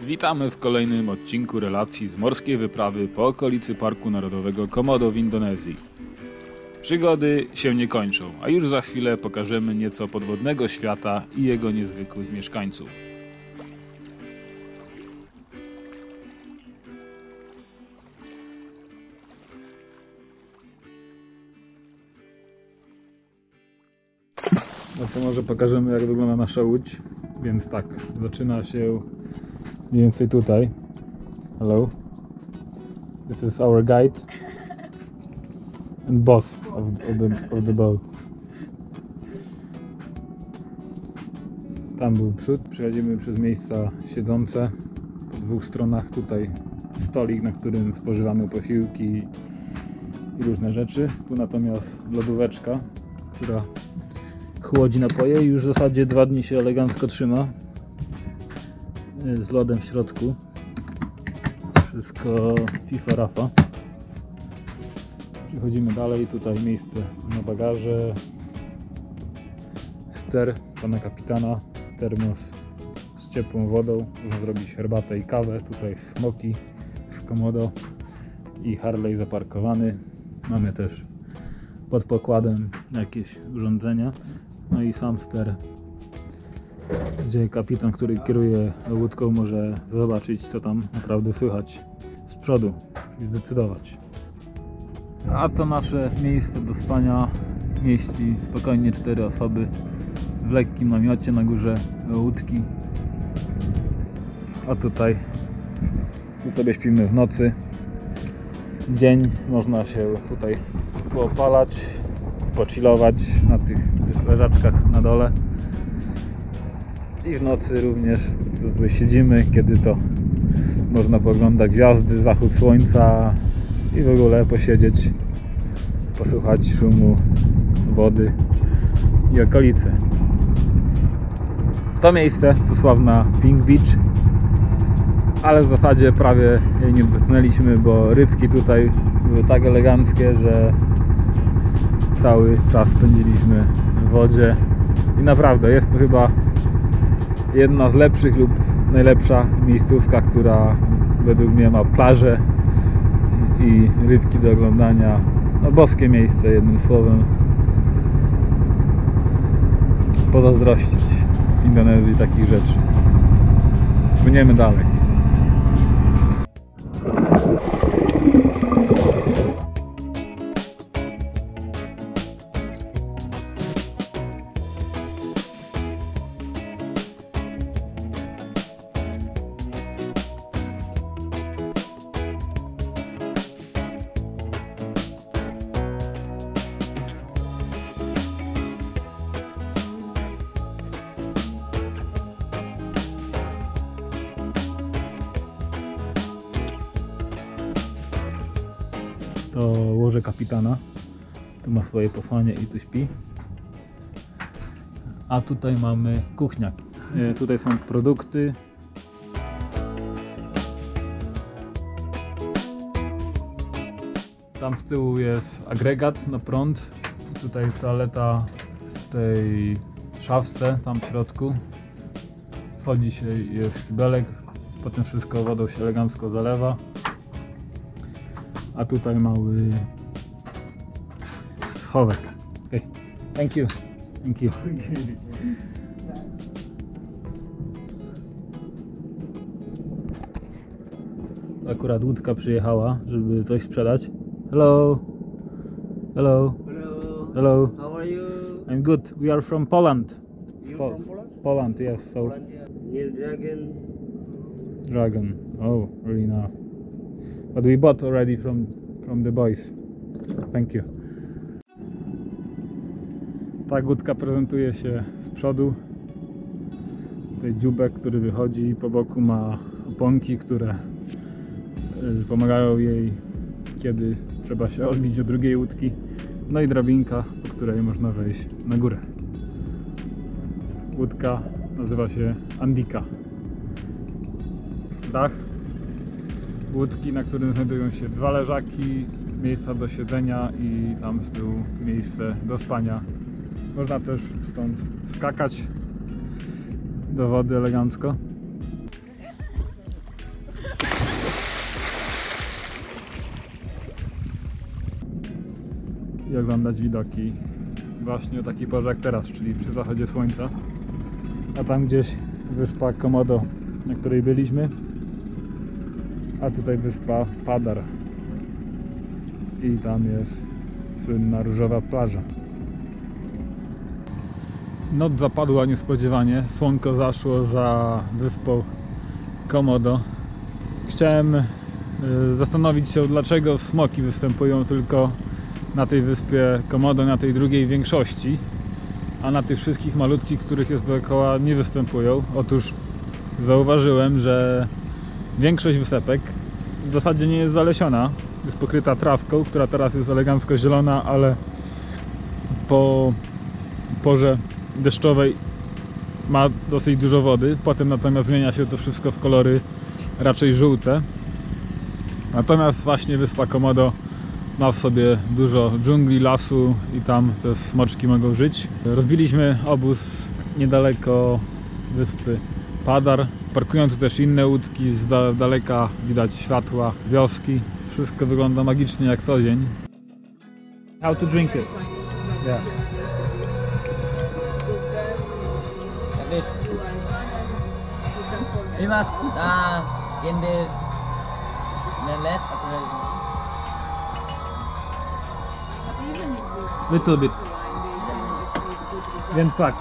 Witamy w kolejnym odcinku relacji z morskiej wyprawy po okolicy Parku Narodowego Komodo w Indonezji. Przygody się nie kończą, a już za chwilę pokażemy nieco podwodnego świata i jego niezwykłych mieszkańców. No to może pokażemy, jak wygląda nasza łódź. Więc tak, zaczyna się mniej więcej tutaj. Hello. This is our guide and boss of the boat. Tam był przód. Przechodzimy przez miejsca siedzące. Po dwóch stronach tutaj stolik, na którym spożywamy posiłki i różne rzeczy. Tu natomiast lodóweczka, która chłodzi napoje i już w zasadzie 2 dni się elegancko trzyma. Z lodem w środku. Wszystko FIFA Rafa. Przechodzimy dalej. Tutaj miejsce na bagaże. Ster pana kapitana. Termos z ciepłą wodą. Można zrobić herbatę i kawę. Tutaj smoki z Komodo i Harley zaparkowany. Mamy też pod pokładem jakieś urządzenia. No i sam ster, gdzie kapitan, który kieruje łódką, może zobaczyć, co tam naprawdę słychać z przodu i zdecydować. A to nasze miejsce do spania mieści spokojnie 4 osoby w lekkim namiocie na górze łódki. A tutaj sobie śpimy w nocy. Dzień można się tutaj poopalać, pochillować na tych leżaczkach na dole. I w nocy również tutaj siedzimy, kiedy to można poglądać gwiazdy, zachód słońca i w ogóle posiedzieć, posłuchać szumu wody i okolicy. To miejsce to sławna Pink Beach, ale w zasadzie prawie jej nie dotknęliśmy, bo rybki tutaj były tak eleganckie, że cały czas spędziliśmy w wodzie i naprawdę jest to chyba jedna z lepszych lub najlepsza miejscówka, która według mnie ma plażę i rybki do oglądania. No boskie miejsce, jednym słowem. Pozazdrościć Indonezji takich rzeczy. Płyniemy dalej. To łoże kapitana. Tu ma swoje posłanie i tu śpi. A tutaj mamy kuchnię. Tutaj są produkty. Tam z tyłu jest agregat na prąd. Tutaj toaleta w tej szafce, tam w środku. Wchodzi się, jest kibelek. Potem wszystko wodą się elegancko zalewa. A tutaj mały schowek. Okay. Thank you. Thank you. Akurat łódka przyjechała, żeby coś sprzedać. Hello. Hello. Hello. Hello. How are you? I'm good. We are from Poland. You from Poland? Poland, yes. So Poland, yeah. Near Dragon. Oh, really nice. But we bought already from the boys. Thank you. Ta łódka prezentuje się z przodu. Tutaj dzióbek, który wychodzi, po boku ma oponki, które pomagają jej, kiedy trzeba się odbić od drugiej łódki. No i drabinka, po której można wejść na górę. Łódka nazywa się Andika. Dach łódki, na którym znajdują się 2 leżaki, miejsca do siedzenia i tam z tyłu miejsce do spania. Można też stąd skakać do wody elegancko. i oglądać widoki właśnie o takiej porze jak teraz, czyli przy zachodzie słońca. A tam gdzieś wyspa Komodo, na której byliśmy, a tutaj wyspa Padar i tam jest słynna różowa plaża. Noc zapadła niespodziewanie, słonko zaszło za wyspą Komodo. Chciałem zastanowić się, dlaczego smoki występują tylko na tej wyspie Komodo, na tej drugiej większości, a na tych wszystkich malutkich, których jest dookoła, nie występują. Otóż zauważyłem, że większość wysepek w zasadzie nie jest zalesiona, jest pokryta trawką, która teraz jest elegancko zielona, ale po porze deszczowej ma dosyć dużo wody, potem natomiast zmienia się to wszystko w kolory raczej żółte. Natomiast właśnie wyspa Komodo ma w sobie dużo dżungli, lasu i tam te smoczki mogą żyć. Rozbiliśmy obóz niedaleko wyspy Padar. Parkują tu też inne łódki, z daleka widać światła wioski. Wszystko wygląda magicznie jak co dzień. How to drink it? Yeah. We must in this the left or right? Little bit. Więc tak,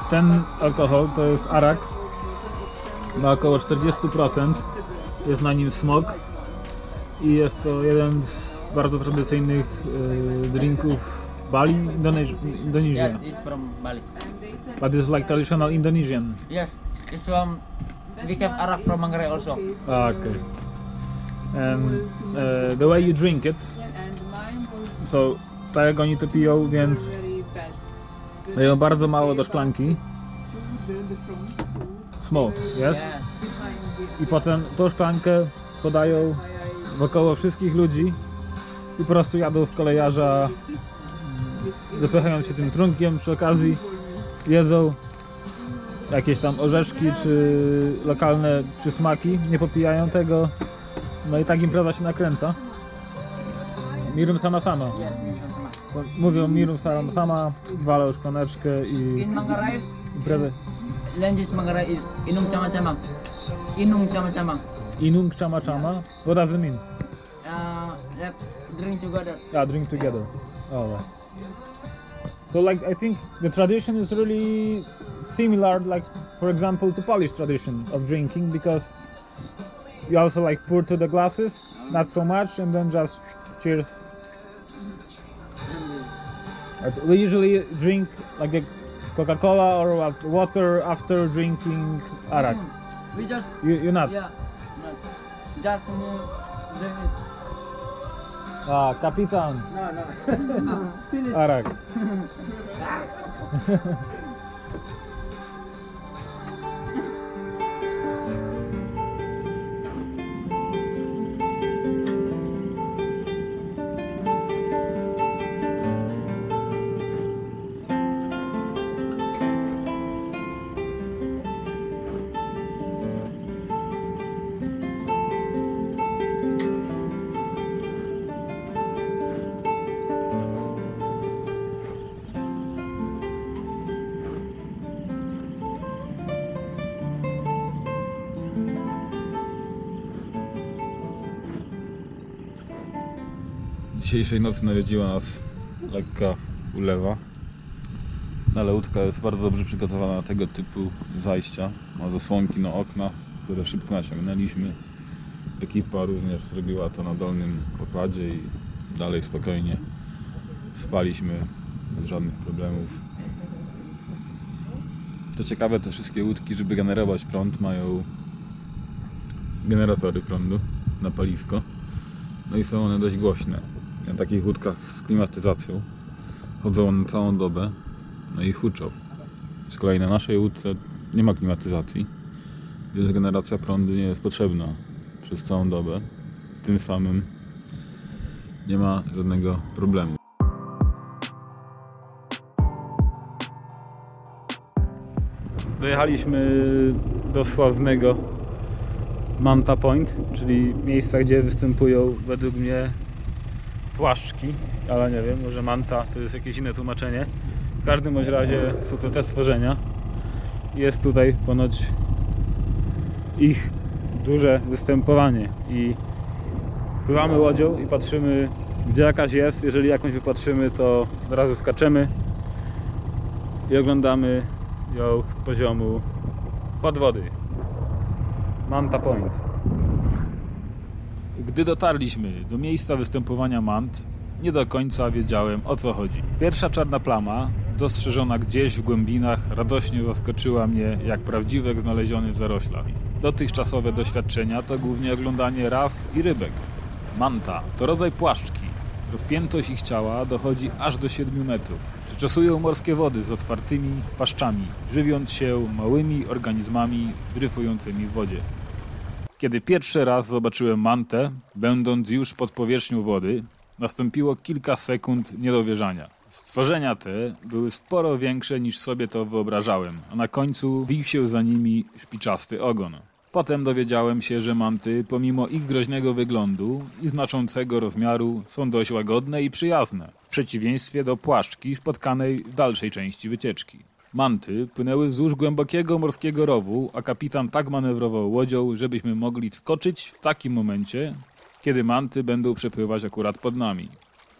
ten alkohol to jest arak, ma około 40%, jest na nim smog i jest to jeden z bardzo tradycyjnych drinków Bali, Indonesia. Yes, it's from Bali. But it's like traditional Indonesian. Yes, it's from. We have arak from Manggarai also. Okay. And the way you drink it, so tak jak oni to piją, więc dają bardzo mało do szklanki. Small, yes? Yeah. I potem tą szklankę podają wokoło wszystkich ludzi i po prostu jadą w kolejarza, zapychając się tym trunkiem, przy okazji jedzą jakieś tam orzeszki czy lokalne przysmaki, nie popijają tego, no i tak impreza się nakręca. Mirum sama sama. Yes, sama. Mówią mirum sama sama, walą szklaneczkę i In Manggarai, imprezę. language Manggarai is inum chama chama. Inum chama chama. Inung chama chama. What does it mean? That drink together. Yeah, drink together. Oh, right. So like I think the tradition is really similar, like for example to Polish tradition of drinking, because you also like pour to the glasses, not so much, and then just cheers. We usually drink like a Coca-Cola or what, water after drinking arak. We just You not? yeah, not just drink it. Ah, kapitan. No. Finish. Arak. Dzisiejszej nocy nawiedziła nas lekka ulewa, ale łódka jest bardzo dobrze przygotowana na tego typu zajścia. Ma zasłonki na okna, które szybko naciągnęliśmy. Ekipa również zrobiła to na dolnym pokładzie i dalej spokojnie spaliśmy bez żadnych problemów. To ciekawe, te wszystkie łódki, żeby generować prąd, mają generatory prądu na paliwko. No i są one dość głośne. Na takich łódkach z klimatyzacją chodzą one całą dobę, no i huczą. Z kolei na naszej łódce nie ma klimatyzacji, więc generacja prądu nie jest potrzebna przez całą dobę. Tym samym nie ma żadnego problemu. Dojechaliśmy do sławnego Manta Point, czyli miejsca, gdzie występują według mnie płaszczki, ale nie wiem, może manta to jest jakieś inne tłumaczenie. W każdym bądź razie są to te stworzenia. Jest tutaj ponoć ich duże występowanie i pływamy łodzią i patrzymy, gdzie jakaś jest. Jeżeli jakąś wypatrzymy, to od razu skaczemy i oglądamy ją z poziomu podwody. Manta Point. Gdy dotarliśmy do miejsca występowania mant, nie do końca wiedziałem, o co chodzi. Pierwsza czarna plama, dostrzeżona gdzieś w głębinach, radośnie zaskoczyła mnie jak prawdziwek znaleziony w zaroślach. Dotychczasowe doświadczenia to głównie oglądanie raf i rybek. Manta to rodzaj płaszczki. Rozpiętość ich ciała dochodzi aż do 7 metrów. Przeczesują morskie wody z otwartymi paszczami, żywiąc się małymi organizmami dryfującymi w wodzie. Kiedy pierwszy raz zobaczyłem mantę, będąc już pod powierzchnią wody, nastąpiło kilka sekund niedowierzania. Stworzenia te były sporo większe niż sobie to wyobrażałem, a na końcu wił się za nimi szpiczasty ogon. Potem dowiedziałem się, że manty, pomimo ich groźnego wyglądu i znaczącego rozmiaru, są dość łagodne i przyjazne, w przeciwieństwie do płaszczki spotkanej w dalszej części wycieczki. Manty płynęły wzdłuż głębokiego morskiego rowu, a kapitan tak manewrował łodzią, żebyśmy mogli wskoczyć w takim momencie, kiedy manty będą przepływać akurat pod nami.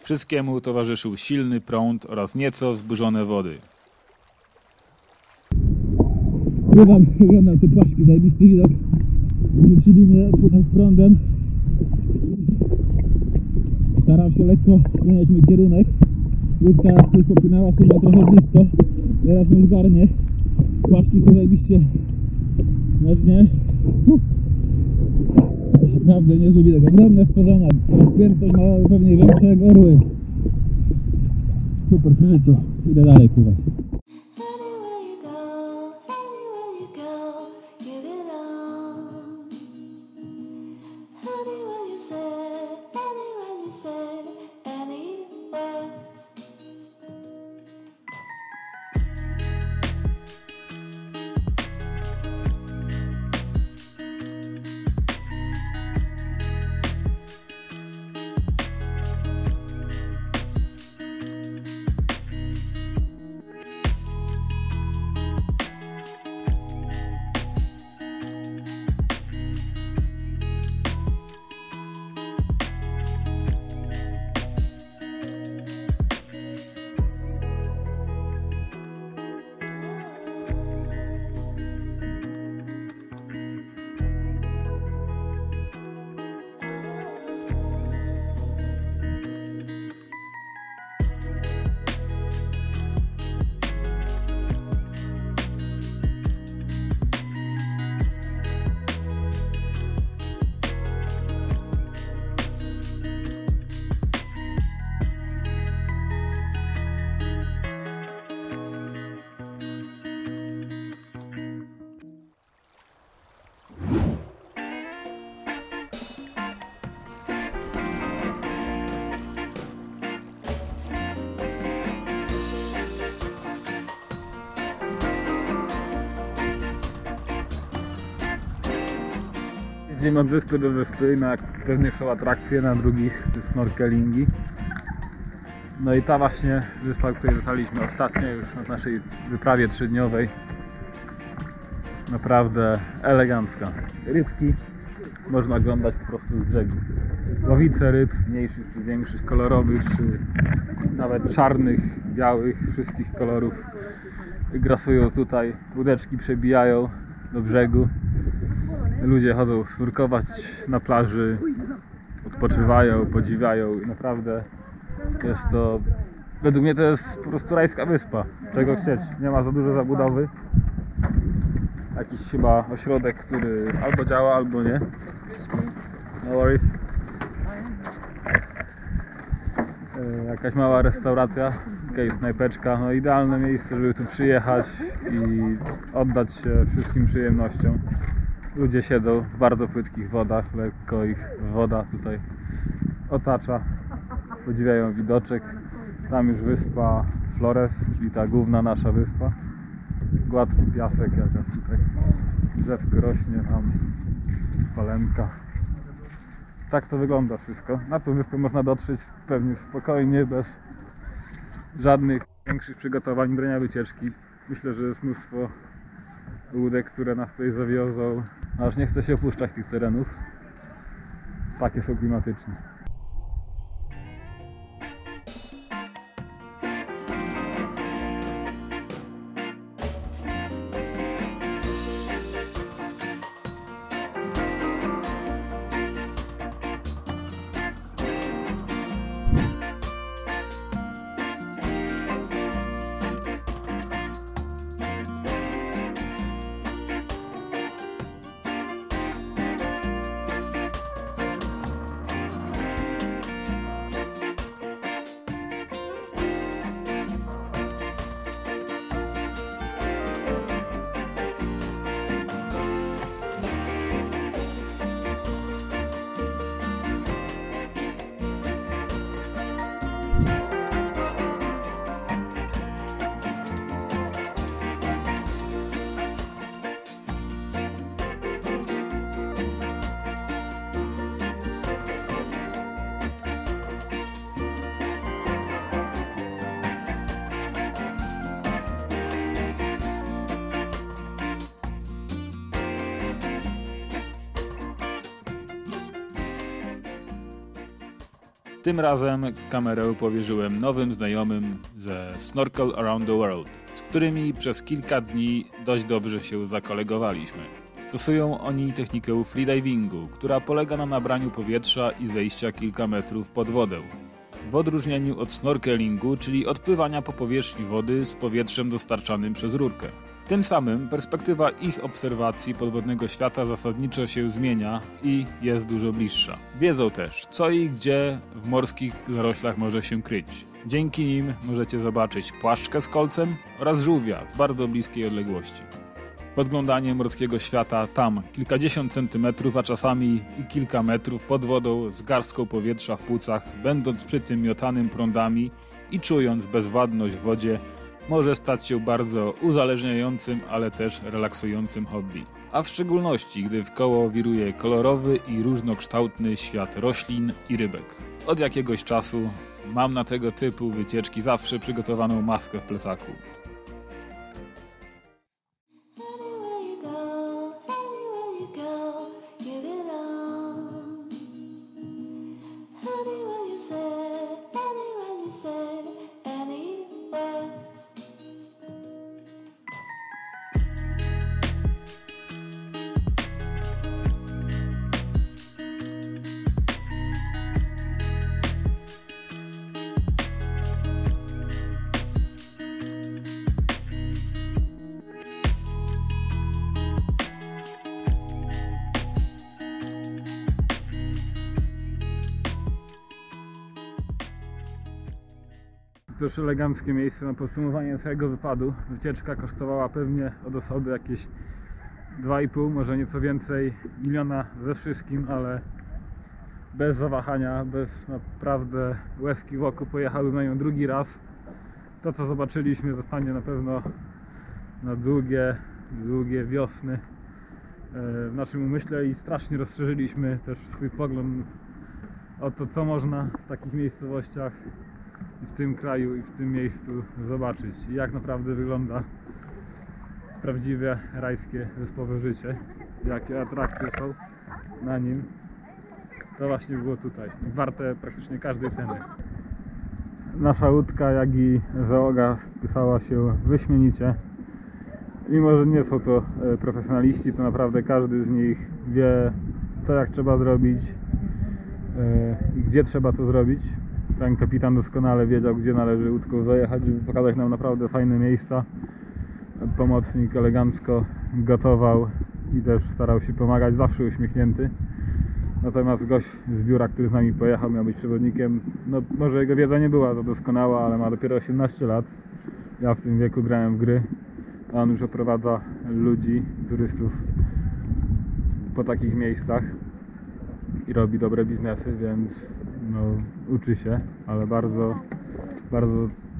Wszystkiemu towarzyszył silny prąd oraz nieco wzburzone wody. Oglądam te płaszki, zajebisty widok. Rzucili mnie płynąć prądem. Staram się lekko zmieniać mój kierunek. Łódka już popłynęła w sumie trochę blisko. Teraz mnie zgarnie. Płaszki są zajebiście na dnie. Naprawdę niezły widok. Ogromne stworzenia. Rozpiętość ma pewnie większe jak orły. Super przeżycie. Idę dalej pływać. Jeździmy od wyspy do wyspy, na pewnych są atrakcje, na drugich snorkelingi. No i ta właśnie wyspa, w której zostaliśmy ostatnio już na naszej wyprawie 3-dniowej. Naprawdę elegancka. Rybki można oglądać po prostu z brzegu. Łowice ryb, mniejszych czy większych, kolorowych, czy nawet czarnych, białych, wszystkich kolorów grasują tutaj. Łódeczki przebijają do brzegu. Ludzie chodzą surkować na plaży, odpoczywają, podziwiają i naprawdę jest to, według mnie to jest po prostu rajska wyspa. Czego chcieć, nie ma za dużo zabudowy. Jakiś chyba ośrodek, który albo działa, albo nie. No worries. Jakaś mała restauracja, jakaś knajpeczka, no idealne miejsce, żeby tu przyjechać i oddać się wszystkim przyjemnościom. Ludzie siedzą w bardzo płytkich wodach, lekko ich woda tutaj otacza, podziwiają widoczek. Tam już wyspa Flores, czyli ta główna nasza wyspa. Gładki piasek, jakaś tutaj drzewko rośnie, tam palemka. tak to wygląda wszystko. Na tą wyspę można dotrzeć pewnie spokojnie, bez żadnych większych przygotowań, brania wycieczki. Myślę, że jest mnóstwo łódek, które nas tutaj zawiozą, aż nie chce się opuszczać tych terenów. Takie są klimatyczne. Tym razem kamerę powierzyłem nowym znajomym ze Snorkel Around the World, z którymi przez kilka dni dość dobrze się zakolegowaliśmy. Stosują oni technikę freedivingu, która polega na nabraniu powietrza i zejścia kilka metrów pod wodę. W odróżnieniu od snorkelingu, czyli odpływania po powierzchni wody z powietrzem dostarczanym przez rurkę. Tym samym perspektywa ich obserwacji podwodnego świata zasadniczo się zmienia i jest dużo bliższa. Wiedzą też, co i gdzie w morskich zaroślach może się kryć. Dzięki nim możecie zobaczyć płaszczkę z kolcem oraz żółwia z bardzo bliskiej odległości. Podglądanie morskiego świata tam kilkadziesiąt centymetrów, a czasami i kilka metrów pod wodą z garstką powietrza w płucach, będąc przy tym miotanym prądami i czując bezwładność w wodzie, może stać się bardzo uzależniającym, ale też relaksującym hobby. A w szczególności, gdy wkoło wiruje kolorowy i różnokształtny świat roślin i rybek. Od jakiegoś czasu mam na tego typu wycieczki zawsze przygotowaną maskę w plecaku. To już eleganckie miejsce na podsumowanie całego wypadu. Wycieczka kosztowała pewnie od osoby jakieś 2,5, może nieco więcej miliona ze wszystkim, ale bez zawahania, bez naprawdę łezki w oku pojechałbym na nią drugi raz. To, co zobaczyliśmy, zostanie na pewno na długie wiosny w naszym umyśle i strasznie rozszerzyliśmy też swój pogląd o to, co można w takich miejscowościach w tym kraju i w tym miejscu zobaczyć i jak naprawdę wygląda prawdziwe rajskie wyspowe życie, jakie atrakcje są na nim. To właśnie było tutaj, warte praktycznie każdej ceny. Nasza łódka, jak i załoga spisała się wyśmienicie. Mimo że nie są to profesjonaliści, to naprawdę każdy z nich wie, co jak trzeba zrobić i gdzie trzeba to zrobić. Pan kapitan doskonale wiedział, gdzie należy łódką zajechać, żeby pokazać nam naprawdę fajne miejsca. Pomocnik elegancko gotował i też starał się pomagać, zawsze uśmiechnięty. Natomiast gość z biura, który z nami pojechał, miał być przewodnikiem. No, może jego wiedza nie była za doskonała, ale ma dopiero 18 lat. Ja w tym wieku grałem w gry, a on już oprowadza ludzi, turystów po takich miejscach i robi dobre biznesy, więc no, uczy się, ale bardzo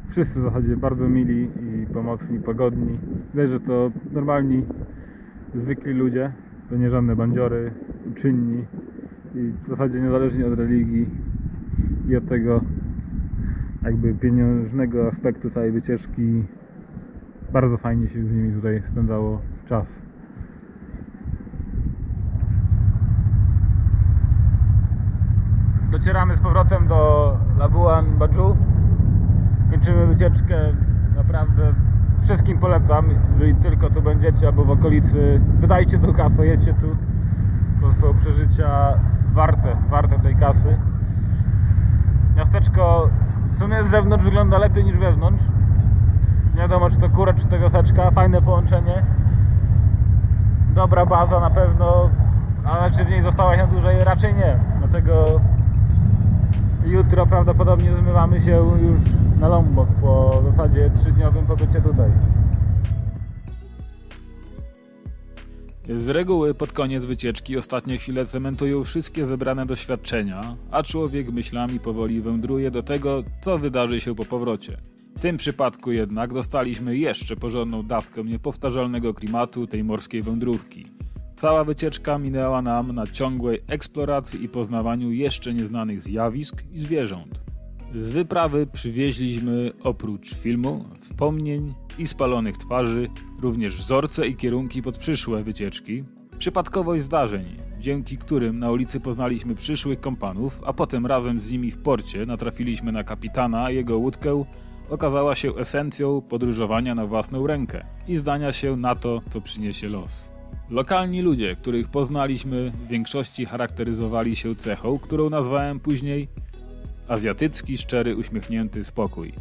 wszyscy w zasadzie bardzo mili i pomocni, pogodni. Widać, że to normalni, zwykli ludzie, to nie żadne bandziory, czynni i w zasadzie niezależnie od religii i od tego jakby pieniężnego aspektu całej wycieczki, bardzo fajnie się z nimi tutaj spędzało czas. Docieramy z powrotem do Labuan Bajo. Kończymy wycieczkę. Naprawdę wszystkim polecam, jeżeli tylko tu będziecie albo w okolicy. Wydajcie tu kasę, jedźcie tu. To są przeżycia warte tej kasy. Miasteczko w sumie z zewnątrz wygląda lepiej niż wewnątrz. Nie wiadomo, czy to Kurek, czy to wioseczka. Fajne połączenie. Dobra baza na pewno, ale czy w niej zostałaś na dłużej? Raczej nie. Dlatego jutro prawdopodobnie zmywamy się już na Lombok po w zasadzie 3-dniowym pobycie tutaj. Z reguły pod koniec wycieczki ostatnie chwile cementują wszystkie zebrane doświadczenia, a człowiek myślami powoli wędruje do tego, co wydarzy się po powrocie. W tym przypadku jednak dostaliśmy jeszcze porządną dawkę niepowtarzalnego klimatu tej morskiej wędrówki. Cała wycieczka minęła nam na ciągłej eksploracji i poznawaniu jeszcze nieznanych zjawisk i zwierząt. Z wyprawy przywieźliśmy oprócz filmu, wspomnień i spalonych twarzy również wzorce i kierunki pod przyszłe wycieczki, przypadkowość zdarzeń, dzięki którym na ulicy poznaliśmy przyszłych kompanów, a potem razem z nimi w porcie natrafiliśmy na kapitana, jego łódkę okazała się esencją podróżowania na własną rękę i zdania się na to, co przyniesie los. Lokalni ludzie, których poznaliśmy, w większości charakteryzowali się cechą, którą nazwałem później azjatycki, szczery, uśmiechnięty spokój.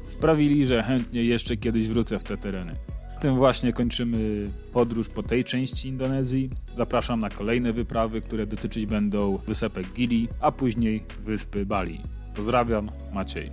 Sprawili, że chętnie jeszcze kiedyś wrócę w te tereny. Tym właśnie kończymy podróż po tej części Indonezji. Zapraszam na kolejne wyprawy, które dotyczyć będą wysepek Gili, a później wyspy Bali. Pozdrawiam, Maciej.